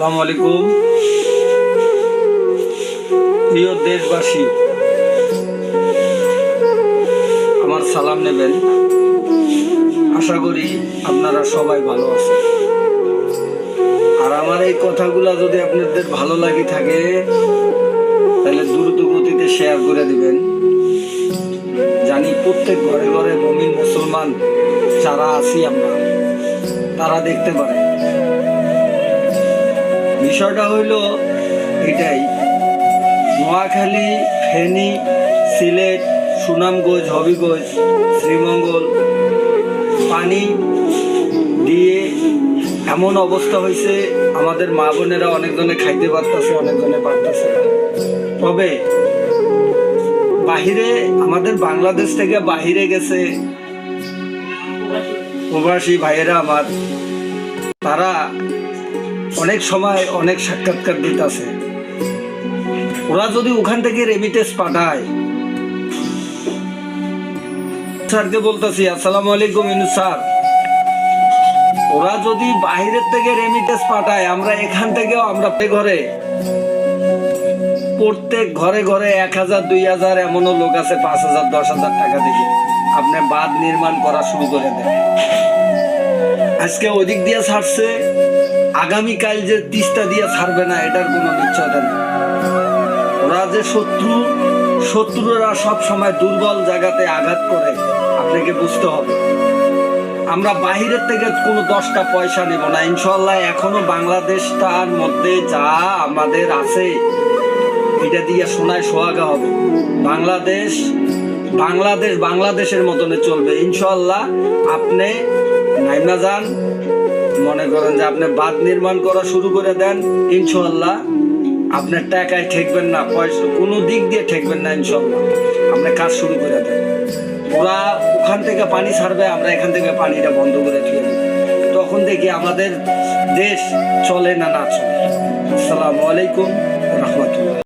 আসসালামু আলাইকুম প্রিয় দেশবাসী, আমার সালাম নেবেন। আশা করি আপনারা সবাই ভালো আছেন। আর আমার এই কথাগুলা যদি আপনাদের ভালো লাগে থাকে তাহলে দ্রুত গতিতে শেয়ার করে দিবেন। জানি প্রত্যেক ঘরে ঘরে মুমিন মুসলমান যারা আছি আমরা তারা দেখতে পারে। বিষয়টা হইল এটাই, নোয়াখালী, ফেনী, সিলেট, সুনামগঞ্জ, হবিগঞ্জ, শ্রীমঙ্গল পানি দিয়ে এমন অবস্থা হয়েছে, আমাদের মা বোনেরা অনেকজনে খাইতে পারতেছে, অনেকজনে পারতেছে না। তবে বাহিরে, আমাদের বাংলাদেশ থেকে বাহিরে গেছে প্রবাসী ভাইয়েরা আমার, তারা অনেক সময় অনেক সাক্ষাৎকার দিতেছে। ওরা যদি ওখান থেকে রেমিটেন্স পাঠায়, স্যারকে বলতেছি আসসালামু আলাইকুম ইনুস স্যার, ওরা যদি বাহিরের থেকে রেমিটেন্স পাঠায়, আমরা এখান থেকেও আমরা ঘরে প্রত্যেক ঘরে ঘরে 1000 2000 এমনও লোক আছে 5000 10,000 টাকা দিয়ে আপনি বাঁধ নির্মাণ করা শুরু করে দেন। আজকে ওদিক দিয়ে ছাড়ছে, আগামীকাল যে তিস্তা দিয়ে ছাড়বে না এটার কোনো নিশ্চয়তা নেই। ওরা যে শত্রুরা সব সময় দুর্বল জায়গাতে আঘাত করে, আপনাকে বুঝতে হবে। আমরা বাহিরের থেকে কোনো 10টা পয়সা নেব না ইনশাল্লাহ। এখনো বাংলাদেশটার মধ্যে যা আমাদের আছে এটা দিয়ে সোনায় সোহাগা হবে। বাংলাদেশের মতনে চলবে ইনশাল্লাহ। আপনি নাইমা যান, মনে করেন যে আপনি বাঁধ নির্মাণ করা শুরু করে দেন, ইনশাল্লাহ আপনার টাকায় ঠেকবেন না, পয়সা কোনো দিক দিয়ে ঠেকবেন না, ইনশাল্লাহ আপনি কাজ শুরু করে দেন। ওরা ওখান থেকে পানি ছাড়বে, আমরা এখান থেকে পানিটা বন্ধ করে দিয়ে দেব। তখন দেখি আমাদের দেশ চলে না না চলে। আসসালামু আলাইকুম রাহমাতুল্লাহ।